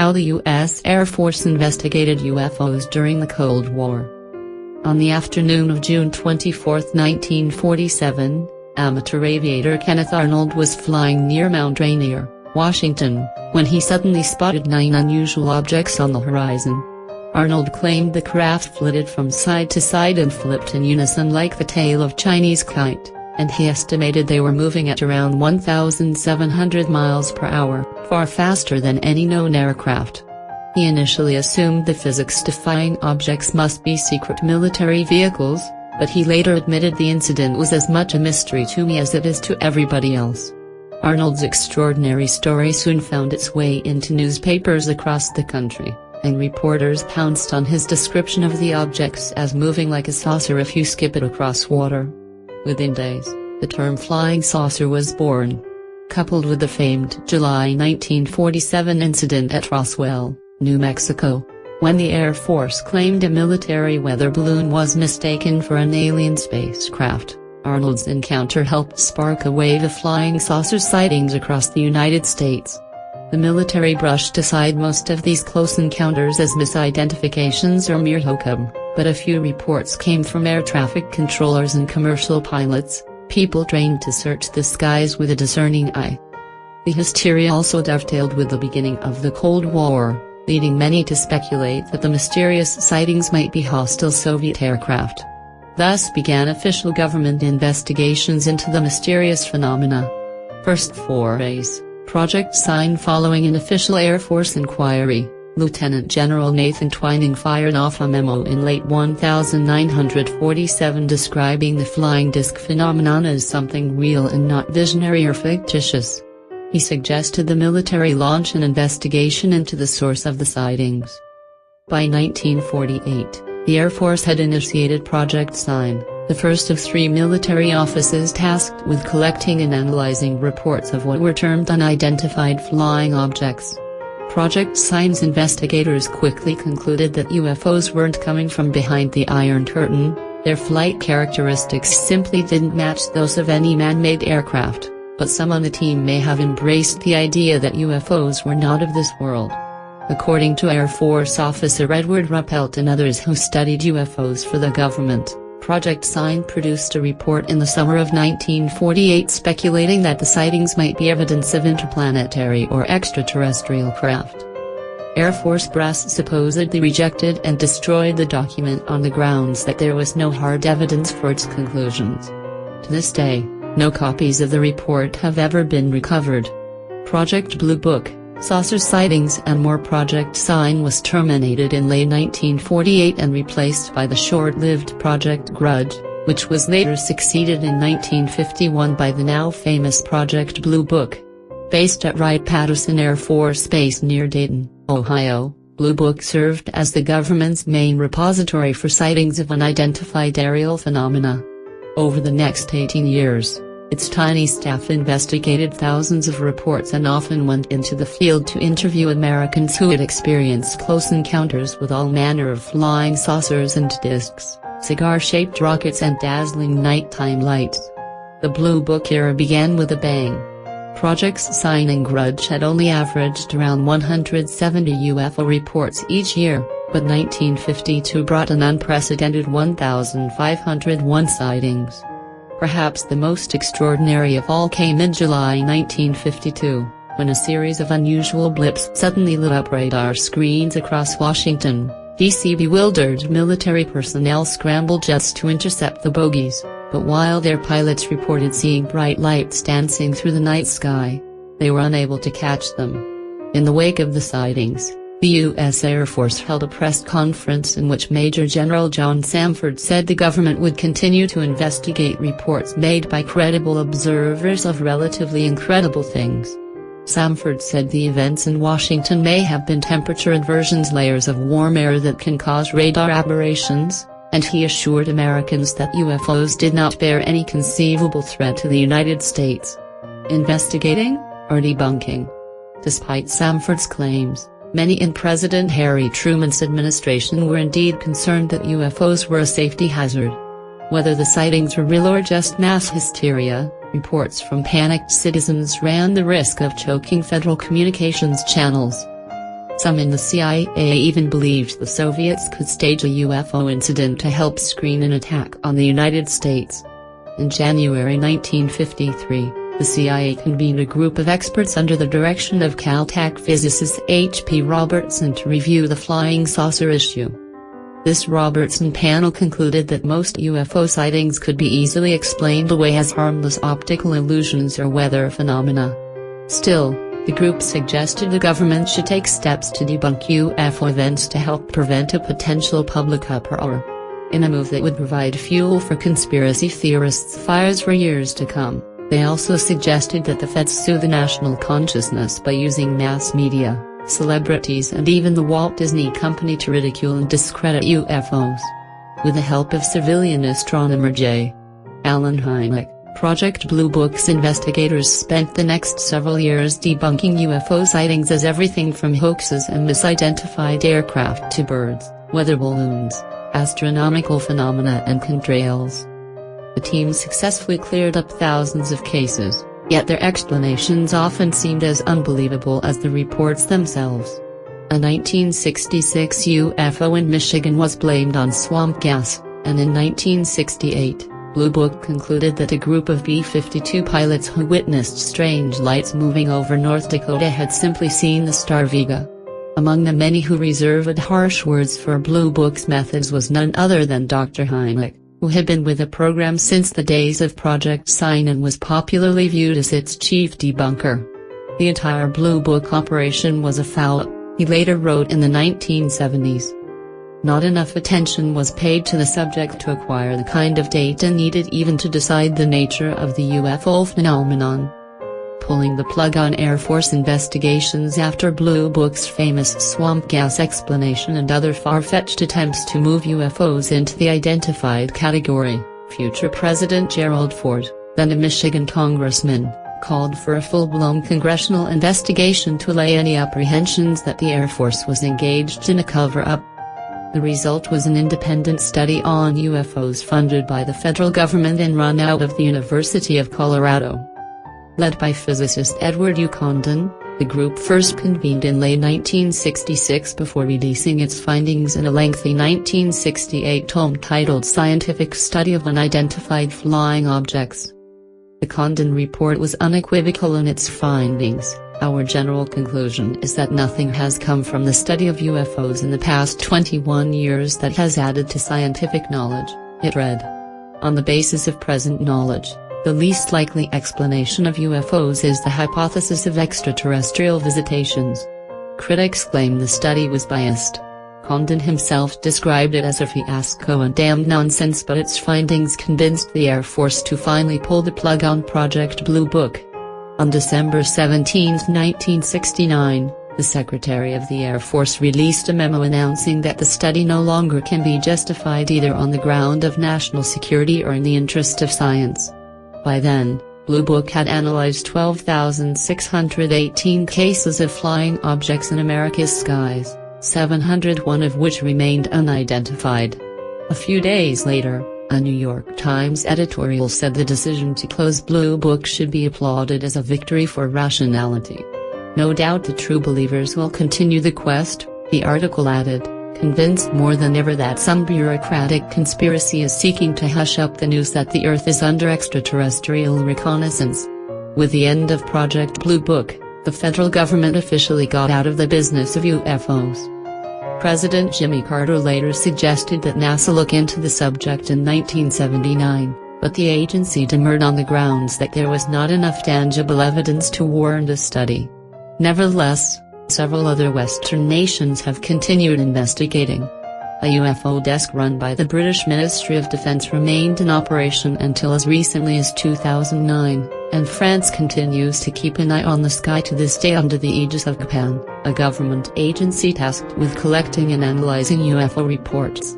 How the U.S. Air Force investigated UFOs during the Cold War. On the afternoon of June 24, 1947, amateur aviator Kenneth Arnold was flying near Mount Rainier, Washington, when he suddenly spotted 9 unusual objects on the horizon. Arnold claimed the craft flitted from side to side and flipped in unison like the tail of Chinese kite, and he estimated they were moving at around 1,700 miles per hour, far faster than any known aircraft. He initially assumed the physics-defying objects must be secret military vehicles, but he later admitted the incident was as much a mystery to me as it is to everybody else. Arnold's extraordinary story soon found its way into newspapers across the country, and reporters pounced on his description of the objects as moving like a saucer if you skip it across water. Within days, the term flying saucer was born. Coupled with the famed July 1947 incident at Roswell, New Mexico, when the Air Force claimed a military weather balloon was mistaken for an alien spacecraft, Arnold's encounter helped spark a wave of flying saucer sightings across the United States. The military brushed aside most of these close encounters as misidentifications or mere hokum, but a few reports came from air traffic controllers and commercial pilots, people trained to search the skies with a discerning eye. The hysteria also dovetailed with the beginning of the Cold War, leading many to speculate that the mysterious sightings might be hostile Soviet aircraft. Thus began official government investigations into the mysterious phenomena. First forays. Project Sign. Following an official Air Force inquiry, Lieutenant General Nathan Twining fired off a memo in late 1947 describing the flying disc phenomenon as something real and not visionary or fictitious. He suggested the military launch an investigation into the source of the sightings. By 1948, the Air Force had initiated Project Sign, the first of 3 military offices tasked with collecting and analyzing reports of what were termed unidentified flying objects. Project Sign's investigators quickly concluded that UFOs weren't coming from behind the Iron Curtain. Their flight characteristics simply didn't match those of any man-made aircraft, but some on the team may have embraced the idea that UFOs were not of this world. According to Air Force officer Edward Ruppelt and others who studied UFOs for the government, Project Sign produced a report in the summer of 1948 speculating that the sightings might be evidence of interplanetary or extraterrestrial craft. Air Force brass supposedly rejected and destroyed the document on the grounds that there was no hard evidence for its conclusions. To this day, no copies of the report have ever been recovered. Project Blue Book, Saucer Sightings and More. Project Sign was terminated in late 1948 and replaced by the short-lived Project Grudge, which was later succeeded in 1951 by the now famous Project Blue Book. Based at Wright-Patterson Air Force Base near Dayton, Ohio, Blue Book served as the government's main repository for sightings of unidentified aerial phenomena. Over the next 18 years, its tiny staff investigated thousands of reports and often went into the field to interview Americans who had experienced close encounters with all manner of flying saucers and discs, cigar-shaped rockets and dazzling nighttime lights. The Blue Book era began with a bang. Projects Sign and Grudge had only averaged around 170 UFO reports each year, but 1952 brought an unprecedented 1,501 sightings. Perhaps the most extraordinary of all came in July 1952, when a series of unusual blips suddenly lit up radar screens across Washington, D.C. Bewildered military personnel scrambled jets to intercept the bogies, but while their pilots reported seeing bright lights dancing through the night sky, they were unable to catch them. In the wake of the sightings, the U.S. Air Force held a press conference in which Major General John Samford said the government would continue to investigate reports made by credible observers of relatively incredible things. Samford said the events in Washington may have been temperature inversions, layers of warm air that can cause radar aberrations, and he assured Americans that UFOs did not bear any conceivable threat to the United States. Investigating, or debunking? Despite Samford's claims, many in President Harry Truman's administration were indeed concerned that UFOs were a safety hazard. Whether the sightings were real or just mass hysteria, reports from panicked citizens ran the risk of choking federal communications channels. Some in the CIA even believed the Soviets could stage a UFO incident to help screen an attack on the United States. In January 1953, the CIA convened a group of experts under the direction of Caltech physicist H.P. Robertson to review the flying saucer issue. This Robertson panel concluded that most UFO sightings could be easily explained away as harmless optical illusions or weather phenomena. Still, the group suggested the government should take steps to debunk UFO events to help prevent a potential public uproar. In a move that would provide fuel for conspiracy theorists' fires for years to come, they also suggested that the feds sue the national consciousness by using mass media, celebrities and even the Walt Disney Company to ridicule and discredit UFOs. With the help of civilian astronomer J. Allen Hynek, Project Blue Book's investigators spent the next several years debunking UFO sightings as everything from hoaxes and misidentified aircraft to birds, weather balloons, astronomical phenomena and contrails. The team successfully cleared up thousands of cases, yet their explanations often seemed as unbelievable as the reports themselves. A 1966 UFO in Michigan was blamed on swamp gas, and in 1968, Blue Book concluded that a group of B-52 pilots who witnessed strange lights moving over North Dakota had simply seen the star Vega. Among the many who reserved harsh words for Blue Book's methods was none other than Dr. Hynek, who had been with the program since the days of Project Sign and was popularly viewed as its chief debunker. The entire Blue Book operation was a foul, he later wrote in the 1970s. Not enough attention was paid to the subject to acquire the kind of data needed even to decide the nature of the UFO phenomenon. Pulling the plug on Air Force investigations after Blue Book's famous swamp gas explanation and other far-fetched attempts to move UFOs into the identified category, future President Gerald Ford, then a Michigan congressman, called for a full-blown congressional investigation to allay any apprehensions that the Air Force was engaged in a cover-up. The result was an independent study on UFOs funded by the federal government and run out of the University of Colorado. Led by physicist Edward U. Condon, the group first convened in late 1966 before releasing its findings in a lengthy 1968 tome titled Scientific Study of Unidentified Flying Objects. The Condon report was unequivocal in its findings. Our general conclusion is that nothing has come from the study of UFOs in the past 21 years that has added to scientific knowledge, it read. On the basis of present knowledge, the least likely explanation of UFOs is the hypothesis of extraterrestrial visitations. Critics claim the study was biased. Condon himself described it as a fiasco and damned nonsense, but its findings convinced the Air Force to finally pull the plug on Project Blue Book. On December 17, 1969, the Secretary of the Air Force released a memo announcing that the study no longer can be justified either on the ground of national security or in the interest of science. By then, Blue Book had analyzed 12,618 cases of flying objects in America's skies, 701 of which remained unidentified. A few days later, a New York Times editorial said the decision to close Blue Book should be applauded as a victory for rationality. No doubt the true believers will continue the quest, the article added, convinced more than ever that some bureaucratic conspiracy is seeking to hush up the news that the Earth is under extraterrestrial reconnaissance. With the end of Project Blue Book, the federal government officially got out of the business of UFOs. President Jimmy Carter later suggested that NASA look into the subject in 1979, but the agency demurred on the grounds that there was not enough tangible evidence to warrant a study. Nevertheless, several other Western nations have continued investigating. A UFO desk run by the British Ministry of Defence remained in operation until as recently as 2009, and France continues to keep an eye on the sky to this day under the aegis of Japan, a government agency tasked with collecting and analyzing UFO reports.